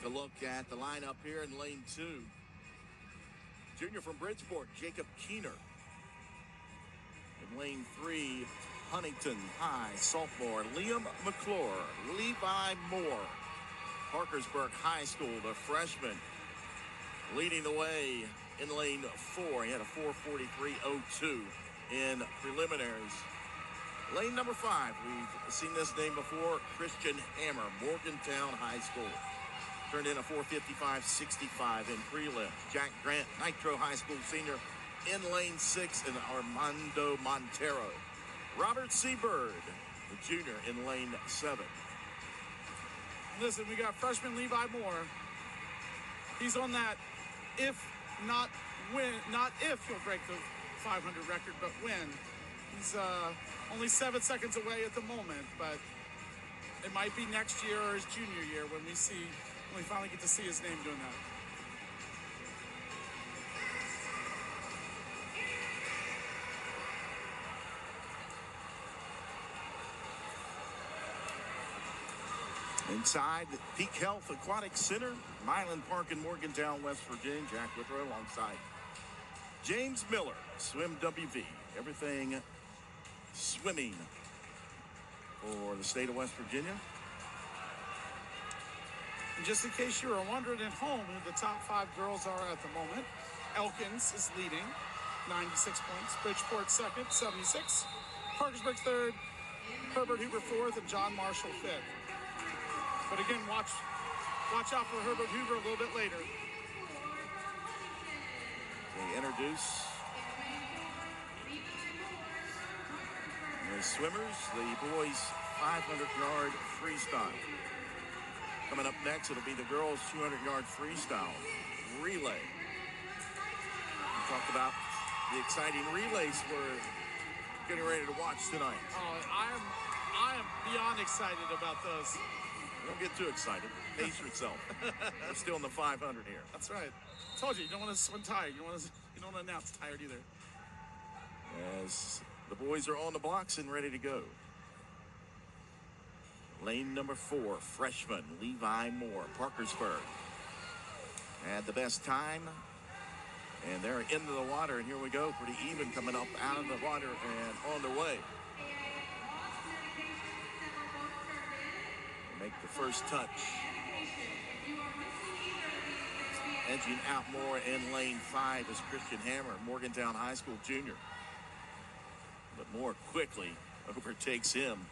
Take a look at the lineup here in lane 2. Junior from Bridgeport, Jacob Keener. In lane 3, Huntington High sophomore Liam McClure. Levi Morr, Parkersburg High School, the freshman, leading the way in lane 4. He had a 4:43.02 in preliminaries. Lane number 5, we've seen this name before, Christian Hammer, Morgantown High School. Turned in a 4:55.65 in prelims. Jack Grant, Nitro High School senior, in lane 6, and Armando Montero. Robert Seabird, the junior, in lane 7. Listen, we got freshman Levi Morr. He's on that if he'll break the 500 record, but when. He's only 7 seconds away at the moment, but it might be next year or his junior year when we finally get to see his name doing that. Inside the Peak Health Aquatic Center, Milan Park in Morgantown, West Virginia. Jack Withrow alongside James Miller, Swim WV. Everything swimming for the state of West Virginia. And just in case you were wondering at home who the top 5 girls are at the moment, Elkins is leading, 96 points. Bridgeport second, 76. Parkersburg third, Herbert Hoover fourth, and John Marshall fifth. But again, watch out for Herbert Hoover a little bit later. They introduce the swimmers, the boys' 500-yard freestyle. Coming up next, it'll be the girls' 200-yard freestyle relay. We talked about the exciting relays we're getting ready to watch tonight. Oh, I am beyond excited about those. Don't get too excited. Pace yourself. We're still in the 500 here. That's right. I told you don't want to swim tired. You don't want to announce tired either. As the boys are on the blocks and ready to go. Lane number 4, freshman Levi Morr, Parkersburg. Had the best time. And they're into the water, and here we go. Pretty even coming up out of the water and on their way. Make the first touch. Edging out more in lane 5 is Christian Hammer, Morgantown High School junior. But Morr quickly overtakes him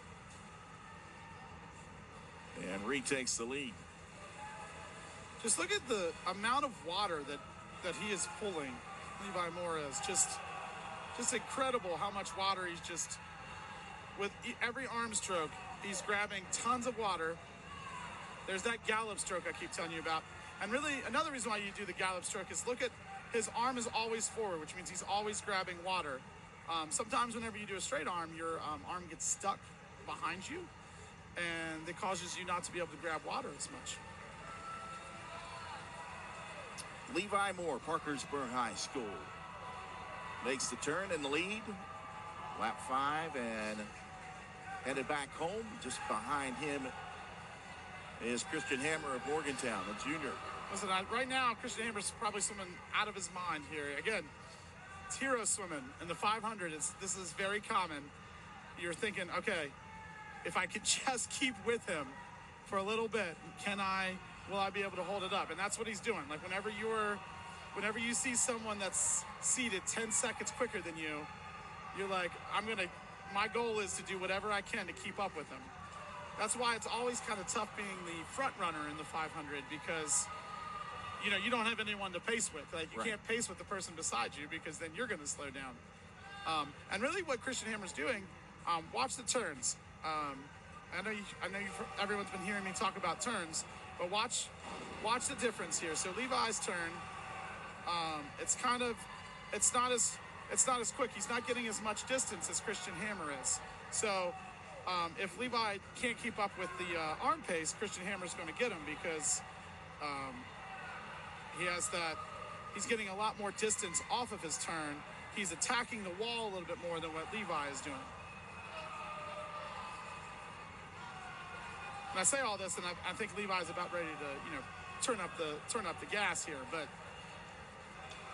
and retakes the lead. Just look at the amount of water that he is pulling. Levi Morr is just incredible how much water he's just, with every arm stroke, he's grabbing tons of water. There's that gallop stroke I keep telling you about. And really, another reason why you do the gallop stroke is look at his arm is always forward, which means he's always grabbing water. Sometimes whenever you do a straight arm, your arm gets stuck behind you, and it causes you not to be able to grab water as much. Levi Morr, Parkersburg High School, makes the turn in the lead. Lap 5 and headed back home. Just behind him is Christian Hammer of Morgantown, the junior. Listen, right now, Christian Hammer's probably swimming out of his mind here. Again, it's hero swimming in the 500. This is very common. You're thinking, okay, if I could just keep with him for a little bit, will I be able to hold it up? And that's what he's doing. Like whenever you see someone that's seated 10 seconds quicker than you, you're like, my goal is to do whatever I can to keep up with him. That's why it's always kind of tough being the front runner in the 500 because, you don't have anyone to pace with. Like you can't pace with the person beside you because then you're going to slow down. And really what Christian Hammer's doing, watch the turns. I know everyone's been hearing me talk about turns, but watch the difference here. So Levi's turn, it's not as quick. He's not getting as much distance as Christian Hammer is. So if Levi can't keep up with the arm pace, Christian Hammer's going to get him because he's getting a lot more distance off of his turn. He's attacking the wall a little bit more than what Levi is doing. And I say all this, and I think Levi's about ready to, turn up the gas here. But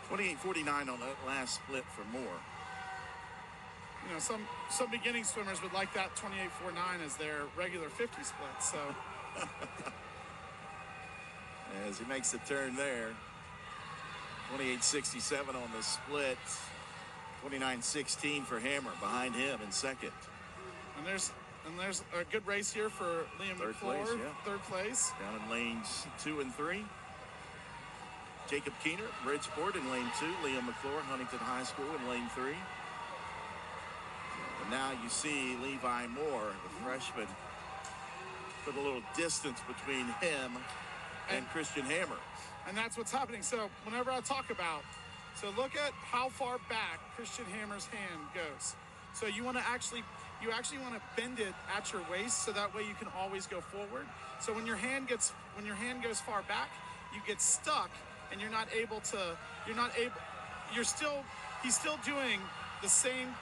28:49 on that last split for Morr. you know, some beginning swimmers would like that 28:49 as their regular 50 split. So as he makes the turn there, 28:67 on the split. 29:16 for Hammer behind him in second. And there's a good race here for Liam McClure, third place. Down in lanes 2 and 3. Jacob Keener, Bridgeport in lane 2. Liam McClure, Huntington High School in lane 3. And now you see Levi Morr, the freshman, put a little distance between him and Christian Hammer. And that's what's happening. So whenever I talk about, so look at how far back Christian Hammer's hand goes. So you actually want to bend it at your waist so that way you can always go forward. So when your hand goes far back, you get stuck and he's still doing the same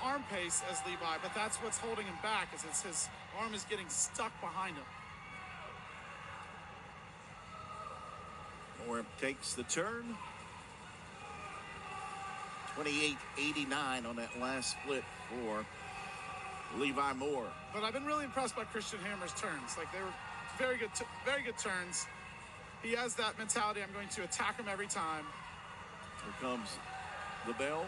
arm pace as Levi, but that's what's holding him back, is it's his arm is getting stuck behind him. Morr takes the turn. 28:89 on that last split for Levi Morr. But I've been really impressed by Christian Hammer's turns. Like, they were very good turns. He has that mentality, I'm going to attack him every time. Here comes the bell.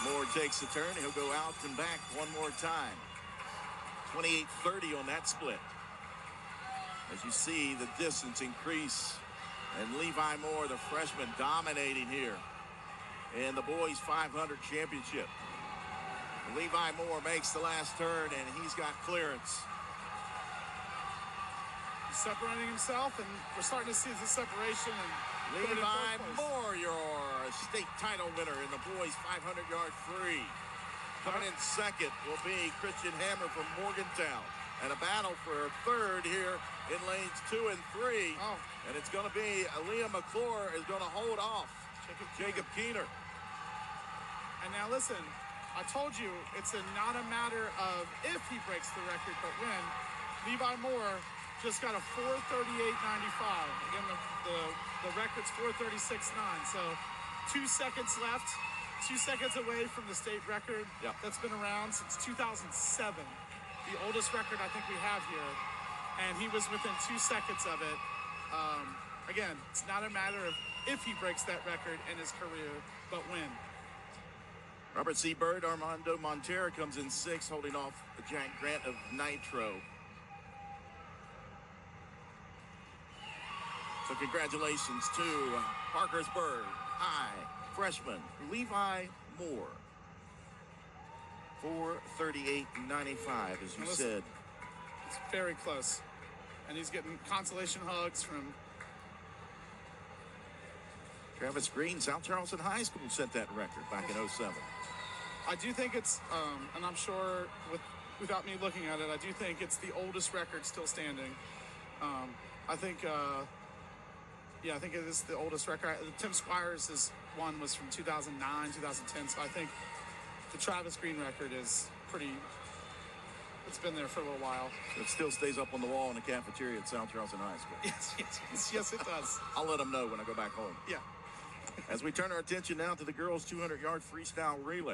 Morr takes the turn. He'll go out and back one more time. 28:30 on that split. As you see the distance increase, and Levi Morr, the freshman, dominating here in the boys 500 championship. Levi Morr makes the last turn, and he's got clearance. He's separating himself, and we're starting to see the separation. And Levi Morr, your state title winner in the boys 500-yard free. Coming in second will be Christian Hammer from Morgantown. And a battle for third here in lanes 2 and 3. Oh. And it's going to be Liam McClure is going to hold off Jacob Keener. And now listen, I told you it's not a matter of if he breaks the record, but when. Levi Morr just got a 4:38.95. Again, the record's 4:36.9. So 2 seconds left. 2 seconds away from the state record that's been around since 2007. The oldest record I think we have here. And he was within 2 seconds of it. Again, it's not a matter of if he breaks that record in his career, but when. Robert C. Bird, Armando Montero comes in 6th, holding off Jack Grant of Nitro. So congratulations to Parkersburg High freshman Levi Morr. 4:38.95, as you said. It's very close. And he's getting consolation hugs from Travis Green. South Charleston High School set that record back in 07. I do think it's, and I'm sure without me looking at it, I do think it's the oldest record still standing. I think it is the oldest record. Tim Squires' one was from 2009, 2010. So I think the Travis Green record is it's been there for a little while. It still stays up on the wall in the cafeteria at South Charleston High School. Yes, it does. I'll let them know when I go back home. Yeah. As we turn our attention now to the girls' 200-yard freestyle relay.